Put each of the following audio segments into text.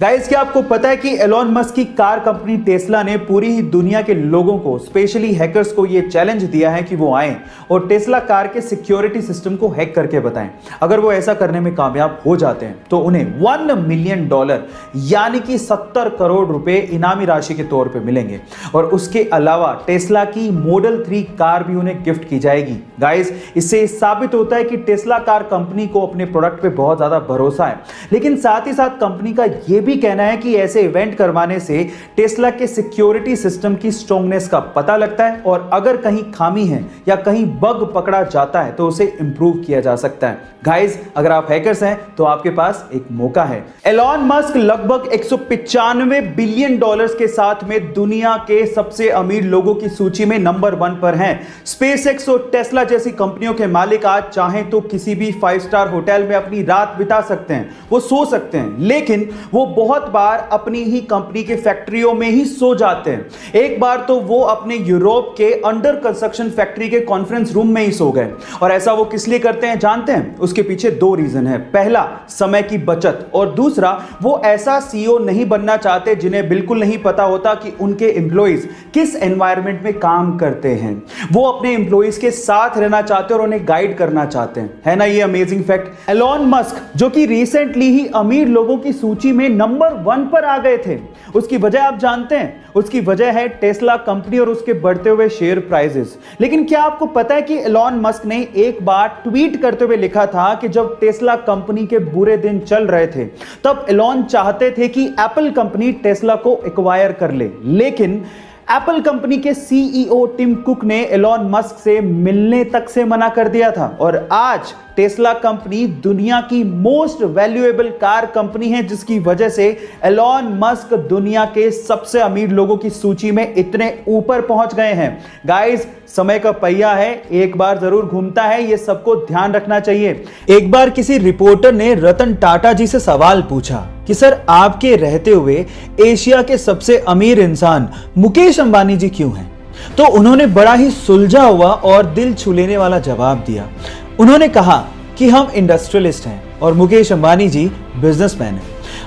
Guys, क्या आपको पता है कि एलॉन मस्क की कार कंपनी टेस्ला ने पूरी ही दुनिया के लोगों को, स्पेशली हैकर्स को यह चैलेंज दिया है कि वो आएं और टेस्ला कार के सिक्योरिटी सिस्टम को हैक करके बताएं। अगर वो ऐसा करने में कामयाब हो जाते हैं तो उन्हें $1 मिलियन यानी कि 70 करोड़ रुपए इनामी राशि के तौर पे मिलेंगे और उसके अलावा टेस्ला की मॉडल 3 कार भी उन्हें गिफ्ट की जाएगी। गाइस, इससे साबित होता है कि टेस्ला कार कंपनी को अपने प्रोडक्ट पे बहुत ज्यादा भरोसा है, लेकिन साथ ही साथ कंपनी का यह भी कहना है कि ऐसे इवेंट करवाने से टेस्ला के सिक्योरिटी सिस्टम की स्ट्रांगनेस का पता लगता है और अगर कहीं खामी है या कहीं बग पकड़ा जाता है तो उसे इंप्रूव किया जा सकता है। गाइस, अगर आप हैकर्स हैं तो आपके पास एक मौका है। एलॉन मस्क लगभग $195 बिलियन के साथ में दुनिया के सबसे अमीर लोगों की सूची में नंबर 1 पर हैं। स्पेसएक्स और टेस्ला जैसी कंपनियों के मालिक आज चाहें तो किसी भी 5 स्टार होटल में अपनी रात बिता सकते हैं, वो सो सकते हैं, लेकिन वो बहुत बार अपनी ही कंपनी के फैक्ट्रियों में ही सो जाते हैं। एक बार तो वो अपने यूरोप के अंडर कंस्ट्रक्शन फैक्ट्री के कॉन्फ्रेंस रूम में ही सो गए। और ऐसा वो किस लिए करते हैं जानते हैं? उसके पीछे 2 रीजन है। पहला, समय की बचत, और दूसरा, वो ऐसा सीईओ नहीं बनना चाहते जिन्हें बिल्कुल नहीं पता होता कि उनके एम्प्लॉइज किस एनवायरनमेंट में काम करते हैं। वो अपने एम्प्लॉइज के साथ रहना चाहते हैं और उन्हें गाइड करना चाहते हैं। है ना ये अमेजिंग फैक्ट? एलॉन मस्क, जो कि रिसेंटली ही अमीर लोगों की सूची में नंबर 1 पर आ गए थे, उसकी वजह आप जानते हैं? उसकी वजह है टेस्ला कंपनी और उसके बढ़ते हुए शेयर प्राइसेस। लेकिन क्या आपको पता है कि एलॉन मस्क ने एक बार ट्वीट करते हुए लिखा था कि जब टेस्ला कंपनी के बुरे दिन चल रहे थे तब एलॉन चाहते थे कि एप्पल कंपनी टेस्ला को एक्वायर कर ले, लेकिन एप्पल कंपनी के सीईओ टिम कुक ने एलॉन मस्क से मिलने तक से मना कर दिया था। और आज टेस्ला कंपनी दुनिया की मोस्ट वैल्यूएबल कार कंपनी है, जिसकी वजह से एलॉन मस्क दुनिया के सबसे अमीर लोगों की सूची में इतने ऊपर पहुंच गए हैं। गाइस, समय का पहिया है, एक बार जरूर घूमता है, यह सबको ध्यान रखना चाहिए। एक बार किसी रिपोर्टर ने रतन टाटा जी से सवाल पूछा कि सर, आपके रहते हुए एशिया के सबसे अमीर इंसान मुकेश अंबानी जी क्यों हैं? तो उन्होंने बड़ा ही सुलझा हुआ और दिल छू लेने वाला जवाब दिया। उन्होंने कहा कि हम इंडस्ट्रियलिस्ट हैं और मुकेश अंबानी जी बिजनेसमैन हैं।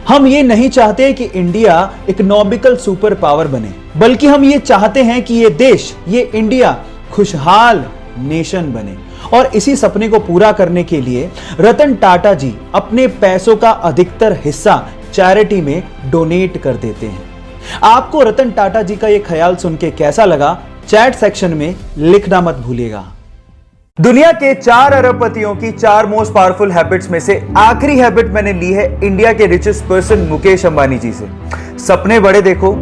हम ये नहीं चाहते कि इंडिया इकोनॉमिकल सुपर पावर बने, बल्कि हम ये चाहते हैं कि ये देश, ये इंडिया खुशहाल नेशन बने। और इसी सपने को पूरा करने के लिए रतन टाटा जी अपने पैसों का अधिकतर हिस्सा चैरिटी में डोनेट कर देते हैं। आपको रतन टाटा जी का यह ख्याल सुन के कैसा लगा? चैट सेक्शन में लिखना मत भूलिएगा। दुनिया के 4 अरबपतियों की 4 मोस्ट पावरफुल हैबिट्स में से आखिरी हैबिट मैंने ली है इंडिया के रिचेस्ट पर्सन मुकेश अंबानी जी से। सपने बड़े देखो,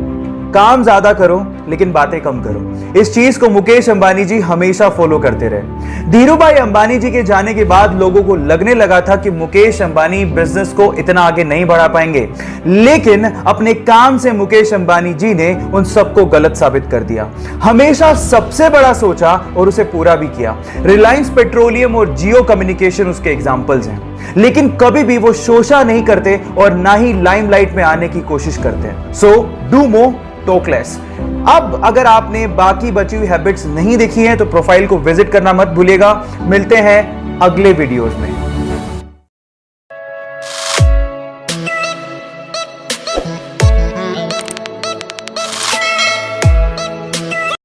काम ज्यादा करो, लेकिन बातें कम करो। इस चीज को मुकेश अंबानी जी हमेशा फॉलो करते रहे। धीरूभाई अंबानी जी के जाने के बाद लोगों को लगने लगा था कि मुकेश अंबानी बिजनेस को इतना आगे नहीं बढ़ा पाएंगे, लेकिन अपने काम से मुकेश अंबानी जी ने उन सबको गलत साबित कर दिया। हमेशा सबसे बड़ा सोचा और उसे पूरा भी किया। रिलायंस पेट्रोलियम और जियो कम्युनिकेशन उसके एग्जाम्पल्स हैं, लेकिन कभी भी वो शोषा नहीं करते और ना ही लाइमलाइट में आने की कोशिश करते हैं। So do more, talk less. अब अगर आपने बाकी बची हुई हैबिट्स नहीं देखी हैं तो प्रोफाइल को विजिट करना मत भूलिएगा। मिलते हैं अगले वीडियोस में।